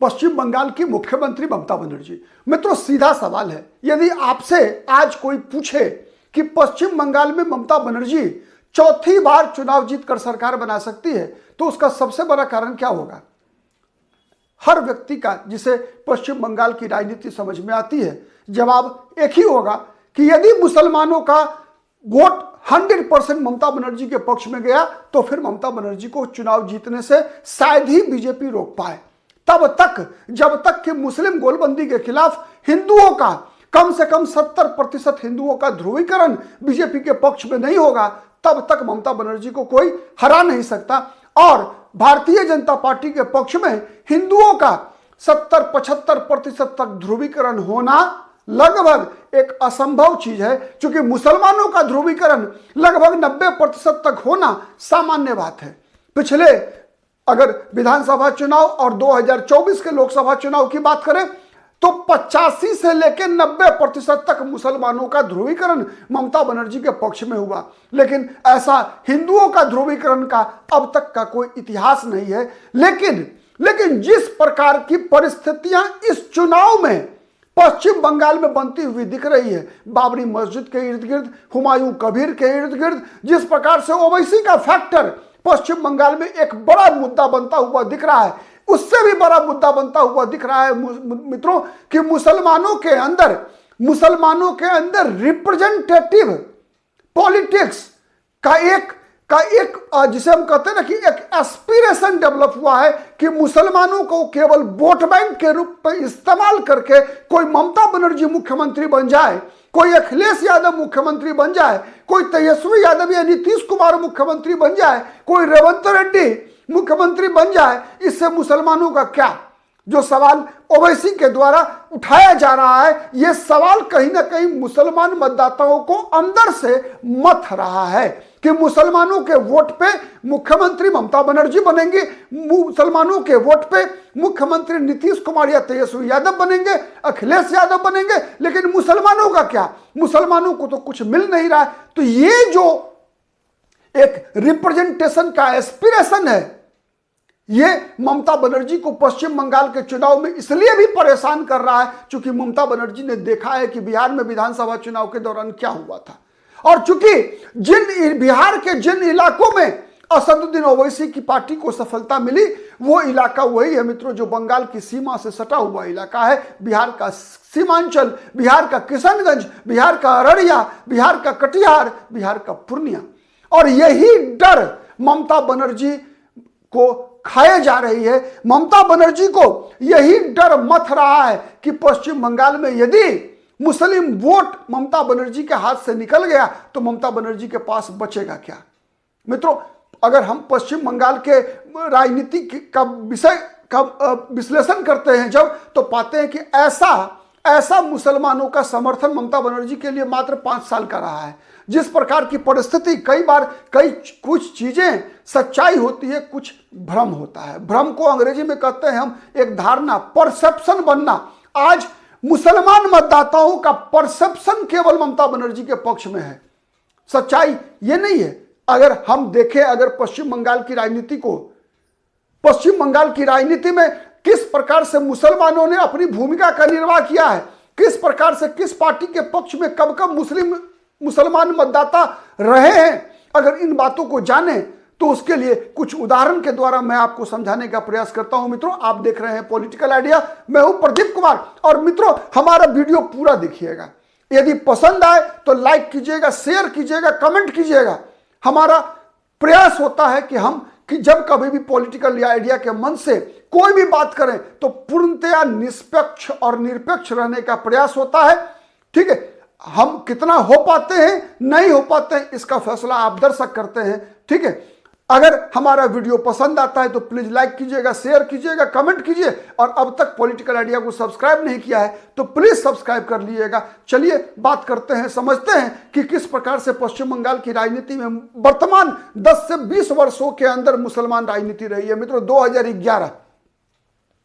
पश्चिम बंगाल की मुख्यमंत्री ममता बनर्जी। मित्रों, सीधा सवाल है, यदि आपसे आज कोई पूछे कि पश्चिम बंगाल में ममता बनर्जी चौथी बार चुनाव जीतकर सरकार बना सकती है, तो उसका सबसे बड़ा कारण क्या होगा? हर व्यक्ति का जिसे पश्चिम बंगाल की राजनीति समझ में आती है, जवाब एक ही होगा कि यदि मुसलमानों का वोट 100% ममता बनर्जी के पक्ष में गया तो फिर ममता बनर्जी को चुनाव जीतने से शायद ही बीजेपी रोक पाए। तब तक, जब तक कि मुस्लिम गोलबंदी के खिलाफ हिंदुओं का कम से कम 70% हिंदुओं का ध्रुवीकरण बीजेपी के पक्ष में नहीं होगा, तब तक ममता बनर्जी को कोई हरा नहीं सकता। और भारतीय जनता पार्टी के पक्ष में हिंदुओं का 70-75% तक ध्रुवीकरण होना लगभग एक असंभव चीज है, क्योंकि मुसलमानों का ध्रुवीकरण लगभग 90% तक होना सामान्य बात है। पिछले अगर विधानसभा चुनाव और 2024 के लोकसभा चुनाव की बात करें तो 85 से लेकर 90% तक मुसलमानों का ध्रुवीकरण ममता बनर्जी के पक्ष में हुआ, लेकिन ऐसा हिंदुओं का ध्रुवीकरण का अब तक का कोई इतिहास नहीं है। लेकिन जिस प्रकार की परिस्थितियां इस चुनाव में पश्चिम बंगाल में बनती हुई दिख रही है, बाबरी मस्जिद के इर्द गिर्द, हुमायूं कबीर के इर्द गिर्द, जिस प्रकार से ओवैसी का फैक्टर पश्चिम बंगाल में एक बड़ा मुद्दा बनता हुआ दिख रहा है, उससे भी बड़ा मुद्दा बनता हुआ दिख रहा है मित्रों कि मुसलमानों के अंदर रिप्रेजेंटेटिव पॉलिटिक्स का एक जिसे हम कहते हैं ना कि एक एस्पिरेशन डेवलप हुआ है कि मुसलमानों को केवल वोट बैंक के रूप में इस्तेमाल करके कोई ममता बनर्जी मुख्यमंत्री बन जाए, कोई अखिलेश यादव मुख्यमंत्री बन जाए, कोई तेजस्वी यादव या नीतीश कुमार मुख्यमंत्री बन जाए, कोई रेवंत रेड्डी मुख्यमंत्री बन जाए, इससे मुसलमानों का क्या? जो सवाल ओवैसी के द्वारा उठाया जा रहा है, यह सवाल कहीं ना कहीं मुसलमान मतदाताओं को अंदर से मथ रहा है कि मुसलमानों के वोट पे मुख्यमंत्री ममता बनर्जी बनेंगे, मुसलमानों के वोट पे मुख्यमंत्री नीतीश कुमार या तेजस्वी यादव बनेंगे, अखिलेश यादव बनेंगे, लेकिन मुसलमानों का क्या? मुसलमानों को तो कुछ मिल नहीं रहा है। तो ये जो एक रिप्रेजेंटेशन का एस्पिरेशन है, ये ममता बनर्जी को पश्चिम बंगाल के चुनाव में इसलिए भी परेशान कर रहा है क्योंकि ममता बनर्जी ने देखा है कि बिहार में विधानसभा चुनाव के दौरान क्या हुआ था, और चूंकि बिहार के जिन इलाकों में असदुद्दीन ओवैसी की पार्टी को सफलता मिली, वो इलाका वही है मित्रों जो बंगाल की सीमा से सटा हुआ इलाका है। बिहार का सीमांचल, बिहार का किशनगंज, बिहार का अररिया, बिहार का कटिहार, बिहार का पूर्णिया। और यही डर ममता बनर्जी को खाए जा रही है। ममता बनर्जी को यही डर मथ रहा है कि पश्चिम बंगाल में यदि मुस्लिम वोट ममता बनर्जी के हाथ से निकल गया तो ममता बनर्जी के पास बचेगा क्या? मित्रों, अगर हम पश्चिम बंगाल के राजनीति का विषय का विश्लेषण करते हैं जब, तो पाते हैं कि ऐसा मुसलमानों का समर्थन ममता बनर्जी के लिए मात्र 5 साल का रहा है। जिस प्रकार की परिस्थिति, कुछ चीजें सच्चाई होती है, कुछ भ्रम होता है। भ्रम को अंग्रेजी में कहते हैं हम एक धारणा, परसेप्शन बनना। आज मुसलमान मतदाताओं का परसेप्शन केवल ममता बनर्जी के पक्ष में है, सच्चाई ये नहीं है। अगर हम देखें, अगर पश्चिम बंगाल की राजनीति को, पश्चिम बंगाल की राजनीति में किस प्रकार से मुसलमानों ने अपनी भूमिका का निर्वाह किया है, किस प्रकार से किस पार्टी के पक्ष में कब कब मुसलमान मतदाता रहे हैं, अगर इन बातों को जाने तो उसके लिए कुछ उदाहरण के द्वारा मैं आपको समझाने का प्रयास करता हूं। मित्रों, आप देख रहे हैं पॉलिटिकल आइडिया, मैं हूं प्रदीप कुमार। और मित्रों, हमारा वीडियो पूरा देखिएगा, यदि पसंद आए तो लाइक कीजिएगा, शेयर कीजिएगा, कमेंट कीजिएगा। हमारा प्रयास होता है कि जब कभी भी पॉलिटिकल आइडिया के मन से कोई भी बात करें तो पूर्णतया निष्पक्ष और निरपेक्ष रहने का प्रयास होता है। ठीक है, हम कितना हो पाते हैं, नहीं हो पाते हैं, इसका फैसला आप दर्शक करते हैं। ठीक है, अगर हमारा वीडियो पसंद आता है तो प्लीज लाइक कीजिएगा, शेयर कीजिएगा, कमेंट कीजिए, और अब तक पॉलिटिकल आइडिया को सब्सक्राइब नहीं किया है तो प्लीज सब्सक्राइब कर लीजिएगा। चलिए बात करते हैं, समझते हैं कि किस प्रकार से पश्चिम बंगाल की राजनीति में वर्तमान 10 से 20 वर्षों के अंदर मुसलमान राजनीति रही है। मित्रों,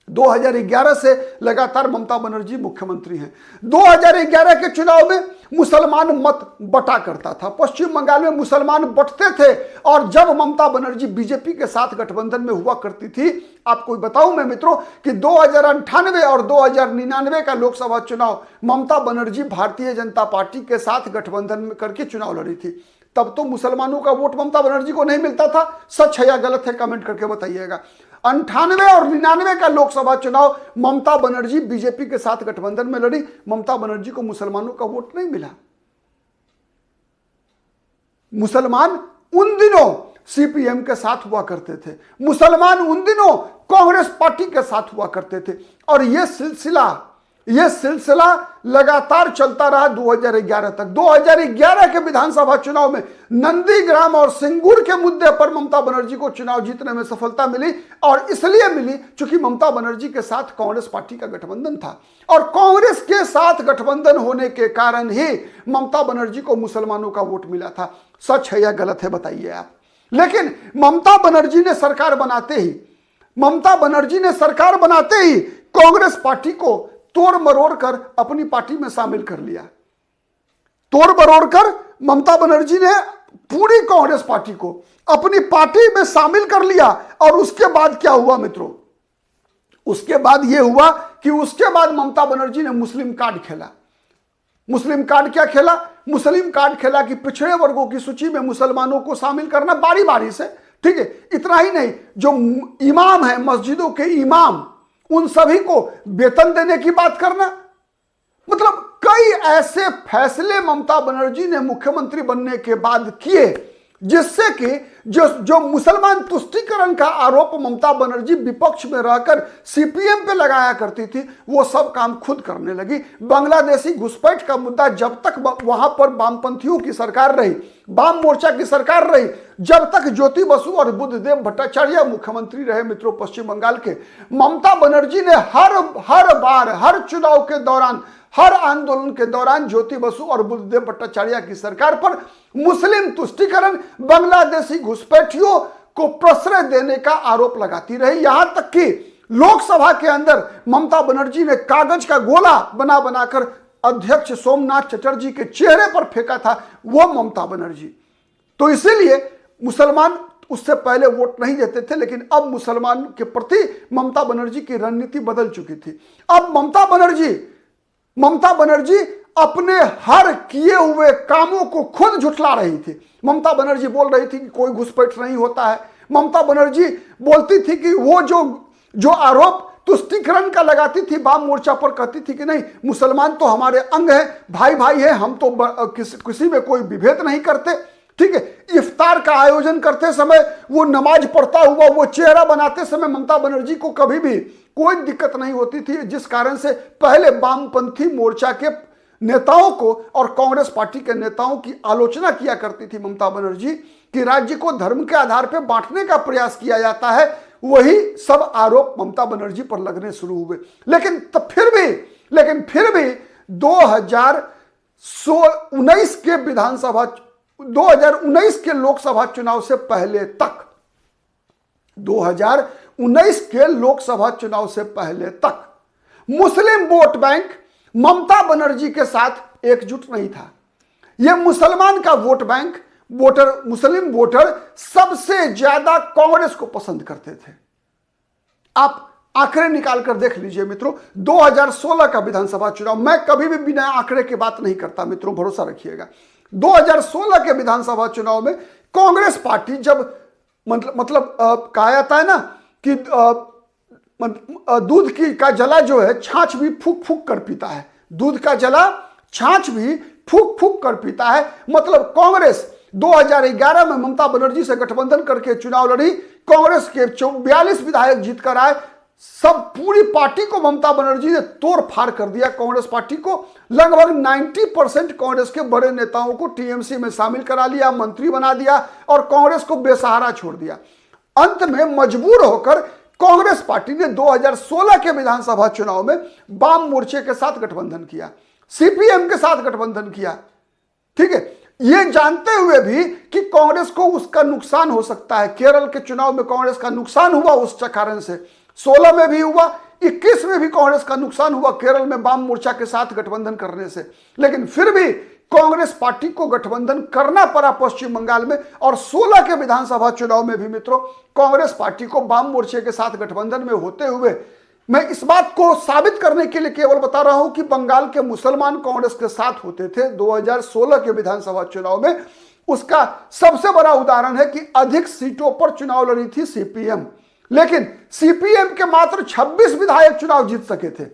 2011 से लगातार ममता बनर्जी मुख्यमंत्री हैं। 2011 के चुनाव में मुसलमान मत बटा करता था, पश्चिम बंगाल में मुसलमान बटते थे, और जब ममता बनर्जी बीजेपी के साथ गठबंधन में हुआ करती थी, आपको बताऊं मैं मित्रों कि 2098 और 2099 का लोकसभा चुनाव ममता बनर्जी भारतीय जनता पार्टी के साथ गठबंधन में करके चुनाव लड़ी थी। तब तो मुसलमानों का वोट ममता बनर्जी को नहीं मिलता था। सच है या गलत है कमेंट करके बताइएगा। 98 और 99 का लोकसभा चुनाव ममता बनर्जी बीजेपी के साथ गठबंधन में लड़ी, ममता बनर्जी को मुसलमानों का वोट नहीं मिला। मुसलमान उन दिनों सीपीएम के साथ हुआ करते थे, मुसलमान उन दिनों कांग्रेस पार्टी के साथ हुआ करते थे, और यह सिलसिला लगातार चलता रहा 2011 तक। 2011 के विधानसभा चुनाव में नंदीग्राम और सिंगूर के मुद्दे पर ममता बनर्जी को चुनाव जीतने में सफलता मिली, और इसलिए मिली क्योंकि ममता बनर्जी के साथ कांग्रेस पार्टी का गठबंधन था, और कांग्रेस के साथ गठबंधन होने के कारण ही ममता बनर्जी को मुसलमानों का वोट मिला था। सच है या गलत है बताइए आप। लेकिन ममता बनर्जी ने सरकार बनाते ही कांग्रेस पार्टी को तोड़ मरोड़ कर अपनी पार्टी में शामिल कर लिया। तोड़ मरोड़ कर ममता बनर्जी ने पूरी कांग्रेस पार्टी को अपनी पार्टी में शामिल कर लिया। और उसके बाद क्या हुआ मित्रों? उसके बाद यह हुआ कि उसके बाद ममता बनर्जी ने मुस्लिम कार्ड खेला। मुस्लिम कार्ड क्या खेला? मुस्लिम कार्ड खेला कि पिछड़े वर्गों की सूची में मुसलमानों को शामिल करना बारी बारी से, ठीक है। इतना ही नहीं, जो इमाम है, मस्जिदों के इमाम, उन सभी को वेतन देने की बात करना। मतलब कई ऐसे फैसले ममता बनर्जी ने मुख्यमंत्री बनने के बाद किए जिससे कि जो मुसलमान तुष्टीकरण का आरोप ममता बनर्जी विपक्ष में रहकर सीपीएम पे लगाया करती थी, वो सब काम खुद करने लगी। बांग्लादेशी घुसपैठ का मुद्दा जब तक वहां पर वामपंथियों की सरकार रही, वाम मोर्चा की सरकार रही, जब तक ज्योति बसु और बुद्धदेव भट्टाचार्य मुख्यमंत्री रहे मित्रों पश्चिम बंगाल के, ममता बनर्जी ने हर बार, हर चुनाव के दौरान, हर आंदोलन के दौरान ज्योति बसु और बुद्धदेव भट्टाचार्य की सरकार पर मुस्लिम तुष्टीकरण, बांग्लादेशी घुसपैठियों को प्रश्रय देने का आरोप लगाती रही। यहां तक कि लोकसभा के अंदर ममता बनर्जी ने कागज का गोला बनाकर अध्यक्ष सोमनाथ चटर्जी के चेहरे पर फेंका था, वो ममता बनर्जी। तो इसीलिए मुसलमान उससे पहले वोट नहीं देते थे, लेकिन अब मुसलमान के प्रति ममता बनर्जी की रणनीति बदल चुकी थी। अब ममता बनर्जी अपने हर किए हुए कामों को खुद झुठला रही थी। ममता बनर्जी बोल रही थी कि कोई घुसपैठ नहीं होता है। ममता बनर्जी बोलती थी कि वो जो आरोप तुष्टीकरण का लगाती थी वाम मोर्चा पर, कहती थी कि नहीं, मुसलमान तो हमारे अंग है, भाई भाई है, हम तो किसी में कोई विभेद नहीं करते, ठीक है। इफ्तार का आयोजन करते समय, वो नमाज पढ़ता हुआ वो चेहरा बनाते समय ममता बनर्जी को कभी भी कोई दिक्कत नहीं होती थी, जिस कारण से पहले वामपंथी मोर्चा के नेताओं को और कांग्रेस पार्टी के नेताओं की आलोचना किया करती थी ममता बनर्जी कि राज्य को धर्म के आधार पर बांटने का प्रयास किया जाता है। वही सब आरोप ममता बनर्जी पर लगने शुरू हुए। लेकिन फिर भी 2019 के लोकसभा चुनाव से पहले तक, 2019 के लोकसभा चुनाव से पहले तक मुस्लिम वोट बैंक ममता बनर्जी के साथ एकजुट नहीं था। यह मुसलमान का वोट बैंक, मुस्लिम वोटर सबसे ज्यादा कांग्रेस को पसंद करते थे। आप आंकड़े निकाल कर देख लीजिए मित्रों। 2016 का विधानसभा चुनाव, मैं कभी भी बिना आंकड़े की बात नहीं करता मित्रों, भरोसा रखिएगा। 2016 के विधानसभा चुनाव में कांग्रेस पार्टी जब मतलब कहा जाता है ना कि दूध की का जला जो है छाछ भी फूक फूक कर पीता है, दूध का जला छाछ भी फूक फूक कर पीता है। मतलब कांग्रेस 2011 में ममता बनर्जी से गठबंधन करके चुनाव लड़ी, कांग्रेस के 42 विधायक जीत कर आए, सब पूरी पार्टी को ममता बनर्जी ने तोड़ फाड़ कर दिया। कांग्रेस पार्टी को लगभग 90% कांग्रेस के बड़े नेताओं को टीएमसी में शामिल करा लिया, मंत्री बना दिया और कांग्रेस को बेसहारा छोड़ दिया। अंत में मजबूर होकर कांग्रेस पार्टी ने 2016 के विधानसभा चुनाव में वाम मोर्चे के साथ गठबंधन किया, सीपीएम के साथ गठबंधन किया, ठीक है, ये जानते हुए भी कि कांग्रेस को उसका नुकसान हो सकता है। केरल के चुनाव में कांग्रेस का नुकसान हुआ उस कारण से, 16 में भी हुआ, 2021 में भी कांग्रेस का नुकसान हुआ केरल में वाम मोर्चा के साथ गठबंधन करने से, लेकिन फिर भी कांग्रेस पार्टी को गठबंधन करना पड़ा पश्चिम बंगाल में। और 16 के विधानसभा चुनाव में भी मित्रों कांग्रेस पार्टी को वाम मोर्चे के साथ गठबंधन में होते हुए, मैं इस बात को साबित करने के लिए केवल बता रहा हूं कि बंगाल के मुसलमान कांग्रेस के साथ होते थे 2016 के विधानसभा चुनाव में। उसका सबसे बड़ा उदाहरण है कि अधिक सीटों पर चुनाव लड़ी थी सीपीएम, लेकिन सीपीएम के मात्र 26 विधायक चुनाव जीत सके थे।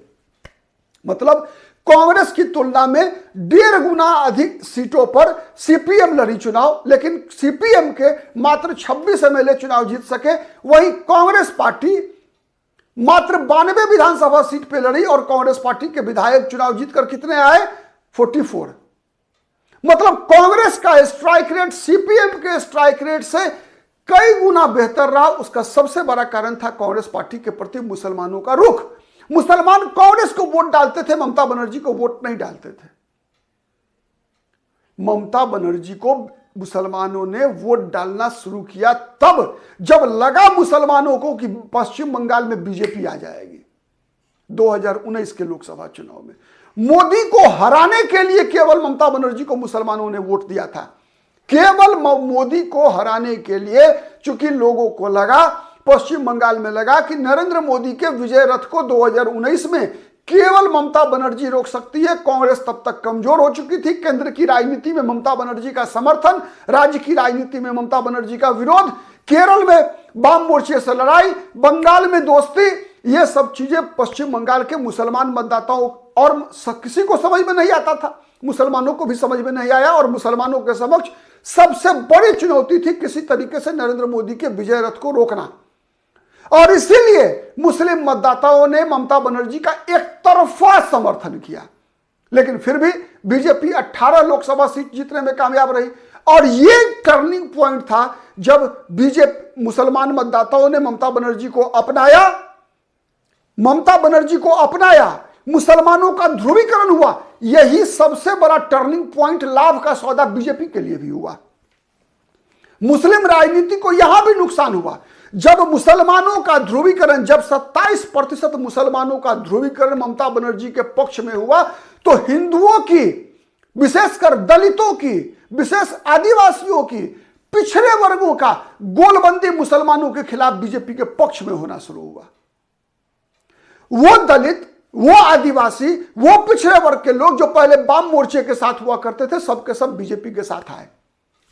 मतलब कांग्रेस की तुलना में 1.5 गुना अधिक सीटों पर सीपीएम लड़ी चुनाव, लेकिन सीपीएम के मात्र 26 एमएलए चुनाव जीत सके। वहीं कांग्रेस पार्टी मात्र 92 विधानसभा सीट पे लड़ी और कांग्रेस पार्टी के विधायक चुनाव जीतकर कितने आए? 44। मतलब कांग्रेस का स्ट्राइक रेट सीपीएम के स्ट्राइक रेट से कई गुना बेहतर रहा। उसका सबसे बड़ा कारण था कांग्रेस पार्टी के प्रति मुसलमानों का रुख। मुसलमान कांग्रेस को वोट डालते थे, ममता बनर्जी को वोट नहीं डालते थे। ममता बनर्जी को मुसलमानों ने वोट डालना शुरू किया तब जब लगा मुसलमानों को कि पश्चिम बंगाल में बीजेपी आ जाएगी। 2019 के लोकसभा चुनाव में मोदी को हराने के लिए केवल ममता बनर्जी को मुसलमानों ने वोट दिया था। केवल मोदी को हराने के लिए, चूंकि लोगों को लगा, पश्चिम बंगाल में लगा कि नरेंद्र मोदी के विजय रथ को 2019 में केवल ममता बनर्जी रोक सकती है। कांग्रेस तब तक कमजोर हो चुकी थी। केंद्र की राजनीति में ममता बनर्जी का समर्थन, राज्य की राजनीति में ममता बनर्जी का विरोध, केरल में वाम मोर्चे से लड़ाई, बंगाल में दोस्ती, ये सब चीजें पश्चिम बंगाल के मुसलमान मतदाताओं और किसी को समझ में नहीं आता था। मुसलमानों को भी समझ में नहीं आया और मुसलमानों के समक्ष सबसे बड़ी चुनौती थी किसी तरीके से नरेंद्र मोदी के विजय रथ को रोकना। और इसीलिए मुस्लिम मतदाताओं ने ममता बनर्जी का एक तरफा समर्थन किया। लेकिन फिर भी बीजेपी 18 लोकसभा सीट जीतने में कामयाब रही। और ये टर्निंग पॉइंट था जब बीजेपी मुसलमान मतदाताओं ने ममता बनर्जी को अपनाया, मुसलमानों का ध्रुवीकरण हुआ। यही सबसे बड़ा टर्निंग पॉइंट, लाभ का सौदा बीजेपी के लिए भी हुआ। मुस्लिम राजनीति को यहां भी नुकसान हुआ जब मुसलमानों का ध्रुवीकरण, जब 27% मुसलमानों का ध्रुवीकरण ममता बनर्जी के पक्ष में हुआ, तो हिंदुओं की, विशेषकर दलितों की, विशेष आदिवासियों की, पिछड़े वर्गों का गोलबंदी मुसलमानों के खिलाफ बीजेपी के पक्ष में होना शुरू हुआ। वो दलित, वो आदिवासी, वो पिछड़े वर्ग के लोग जो पहले वाम मोर्चे के साथ हुआ करते थे, सबके सब बीजेपी के साथ आए।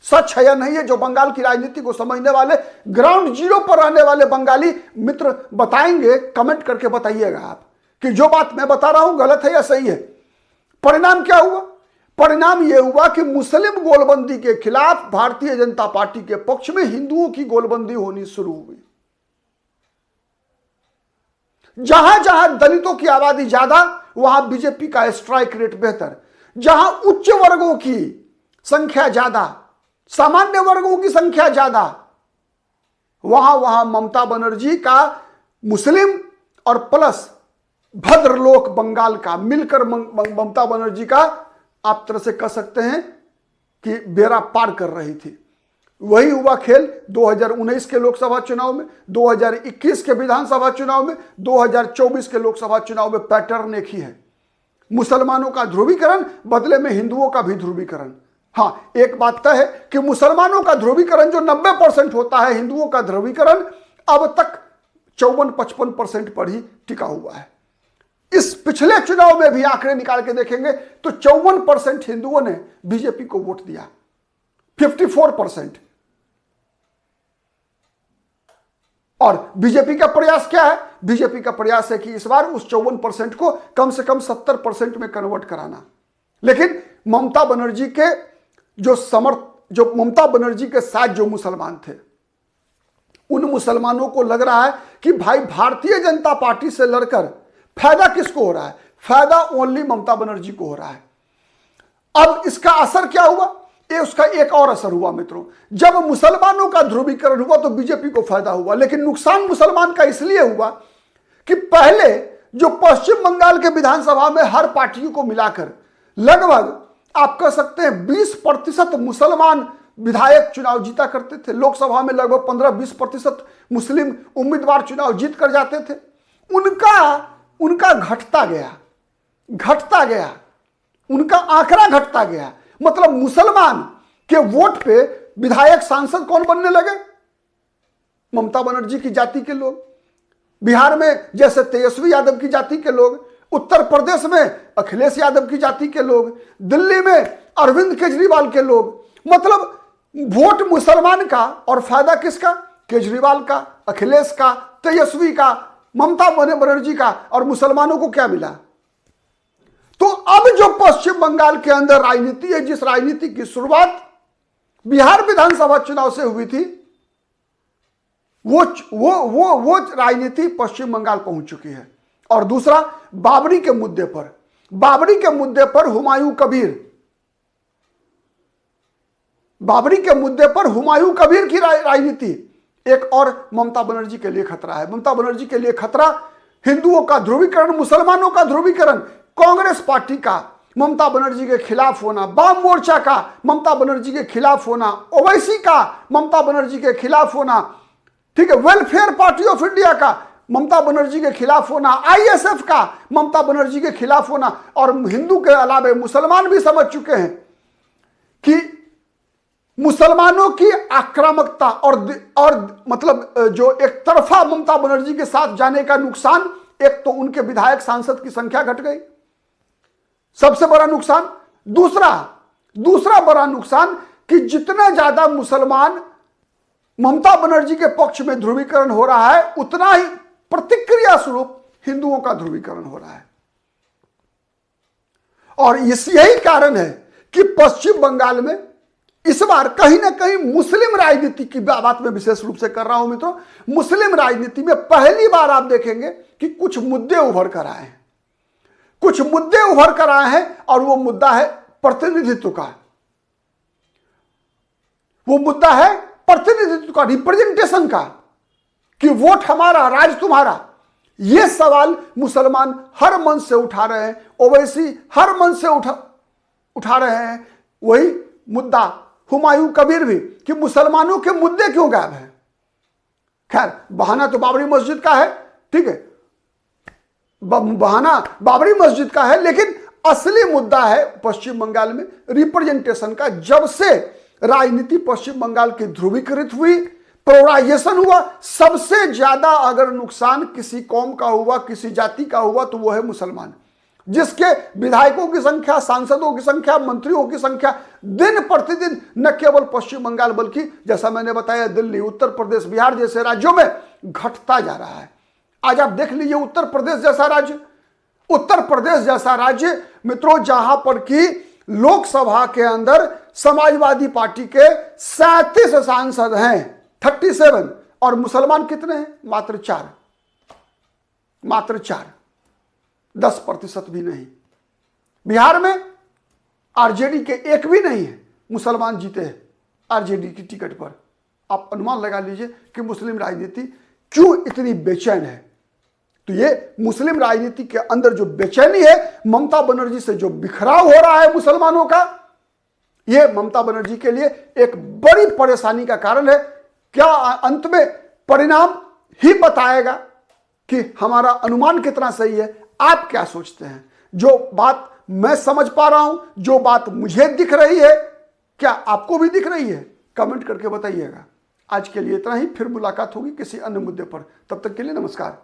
सच है या नहीं है? जो बंगाल की राजनीति को समझने वाले, ग्राउंड जीरो पर रहने वाले बंगाली मित्र बताएंगे, कमेंट करके बताइएगा आप कि जो बात मैं बता रहा हूं गलत है या सही है। परिणाम क्या हुआ? परिणाम यह हुआ कि मुस्लिम गोलबंदी के खिलाफ भारतीय जनता पार्टी के पक्ष में हिंदुओं की गोलबंदी होनी शुरू हुई। जहां जहां दलितों की आबादी ज्यादा, वहां बीजेपी का स्ट्राइक रेट बेहतर। जहां उच्च वर्गों की संख्या ज्यादा, सामान्य वर्गों की संख्या ज्यादा, वहां ममता बनर्जी का, मुस्लिम और प्लस भद्रलोक बंगाल का मिलकर ममता बनर्जी का, आप तरह से कह सकते हैं कि बेड़ा पार कर रही थी। वही हुआ खेल 2019 के लोकसभा चुनाव में, 2021 के विधानसभा चुनाव में, 2024 के लोकसभा चुनाव में पैटर्न एक ही है। मुसलमानों का ध्रुवीकरण, बदले में हिंदुओं का भी ध्रुवीकरण। हाँ, एक बात तय है कि मुसलमानों का ध्रुवीकरण जो 90% होता है, हिंदुओं का ध्रुवीकरण अब तक 54-55% पर ही टिका हुआ है। इस पिछले चुनाव में भी आंकड़े निकाल के देखेंगे तो 54% हिंदुओं ने बीजेपी को वोट दिया, 54%। और बीजेपी का प्रयास क्या है? बीजेपी का प्रयास है कि इस बार उस 54% को कम से कम 70% में कन्वर्ट कराना। लेकिन ममता बनर्जी के जो ममता बनर्जी के साथ जो मुसलमान थे, उन मुसलमानों को लग रहा है कि भाई भारतीय जनता पार्टी से लड़कर फायदा किसको हो रहा है? फायदा ओनली ममता बनर्जी को हो रहा है। अब इसका असर क्या हुआ? उसका एक और असर हुआ मित्रों। जब मुसलमानों का ध्रुवीकरण हुआ तो बीजेपी को फायदा हुआ, लेकिन नुकसान मुसलमान का इसलिए हुआ कि पहले जो पश्चिम बंगाल के विधानसभा में हर पार्टियों को मिलाकर लगभग आप कह सकते हैं 20% मुसलमान विधायक चुनाव जीता करते थे। लोकसभा में लगभग 15-20% मुस्लिम उम्मीदवार चुनाव जीत कर जाते थे। उनका उनका घटता गया, उनका आंकड़ा घटता गया। मतलब मुसलमान के वोट पे विधायक सांसद कौन बनने लगे? ममता बनर्जी की जाति के लोग। बिहार में जैसे तेजस्वी यादव की जाति के लोग, उत्तर प्रदेश में अखिलेश यादव की जाति के लोग, दिल्ली में अरविंद केजरीवाल के लोग। मतलब वोट मुसलमान का और फायदा किसका? केजरीवाल का, अखिलेश का, तेजस्वी का, ममता बनर्जी का। और मुसलमानों को क्या मिला? तो अब जो पश्चिम बंगाल के अंदर राजनीति है, जिस राजनीति की शुरुआत बिहार विधानसभा चुनाव से हुई थी, वो राजनीति पश्चिम बंगाल पहुंच चुकी है। और दूसरा, बाबरी के मुद्दे पर हुमायूं कबीर की राजनीति एक और ममता बनर्जी के लिए खतरा है। ममता बनर्जी के लिए खतरा हिंदुओं का ध्रुवीकरण, मुसलमानों का ध्रुवीकरण, कांग्रेस पार्टी का ममता बनर्जी के खिलाफ होना, वाम मोर्चा का ममता बनर्जी के खिलाफ होना, ओवैसी का ममता बनर्जी के खिलाफ होना, ठीक है, वेलफेयर पार्टी ऑफ इंडिया का ममता बनर्जी के खिलाफ होना, आईएसएफ का ममता बनर्जी के खिलाफ होना। और हिंदू के अलावा मुसलमान भी समझ चुके हैं कि मुसलमानों की आक्रामकता और मतलब जो एक तरफा ममता बनर्जी के साथ जाने का नुकसान, एक तो उनके विधायक सांसद की संख्या घट गई, सबसे बड़ा नुकसान। दूसरा बड़ा नुकसान कि जितना ज्यादा मुसलमान ममता बनर्जी के पक्ष में ध्रुवीकरण हो रहा है, उतना ही प्रतिक्रिया स्वरूप हिंदुओं का ध्रुवीकरण हो रहा है। और यही कारण है कि पश्चिम बंगाल में इस बार कहीं ना कहीं मुस्लिम राजनीति की बात मैं विशेष रूप से कर रहा हूं मित्रों। मुस्लिम राजनीति में पहली बार आप देखेंगे कि कुछ मुद्दे उभर कर आए हैं, और वो मुद्दा है प्रतिनिधित्व का। रिप्रेजेंटेशन का, कि वोट हमारा राज तुम्हारा। ये सवाल मुसलमान हर मंच से उठा रहे हैं, ओवैसी हर मंच से उठा रहे हैं। वही मुद्दा हुमायूं कबीर भी, कि मुसलमानों के मुद्दे क्यों गायब हैं। खैर, बहाना तो बाबरी मस्जिद का है, ठीक है, बहाना बाबरी मस्जिद का है, लेकिन असली मुद्दा है पश्चिम बंगाल में रिप्रेजेंटेशन का। जब से राजनीति पश्चिम बंगाल की ध्रुवीकृत हुई, पोलराइजेशन हुआ, सबसे ज्यादा अगर नुकसान किसी कौम का हुआ, किसी जाति का हुआ, तो वो है मुसलमान, जिसके विधायकों की संख्या, सांसदों की संख्या, मंत्रियों की संख्या दिन प्रतिदिन न केवल पश्चिम बंगाल बल्कि जैसा मैंने बताया दिल्ली, उत्तर प्रदेश, बिहार जैसे राज्यों में घटता जा रहा है। आज आप देख लीजिए उत्तर प्रदेश जैसा राज्य मित्रों, जहां पर कि लोकसभा के अंदर समाजवादी पार्टी के 37 सांसद हैं, 37, और मुसलमान कितने हैं? मात्र 4, 10% भी नहीं। बिहार में आरजेडी के एक भी नहीं है, मुसलमान जीते हैं आरजेडी की टिकट पर। आप अनुमान लगा लीजिए कि मुस्लिम राजनीति क्यों इतनी बेचैन है। तो ये मुस्लिम राजनीति के अंदर जो बेचैनी है, ममता बनर्जी से जो बिखराव हो रहा है मुसलमानों का, ये ममता बनर्जी के लिए एक बड़ी परेशानी का कारण है। क्या अंत में परिणाम ही बताएगा कि हमारा अनुमान कितना सही है? आप क्या सोचते हैं? जो बात मैं समझ पा रहा हूं, जो बात मुझे दिख रही है, क्या आपको भी दिख रही है? कमेंट करके बताइएगा। आज के लिए इतना ही, फिर मुलाकात होगी किसी अन्य मुद्दे पर। तब तक के लिए नमस्कार।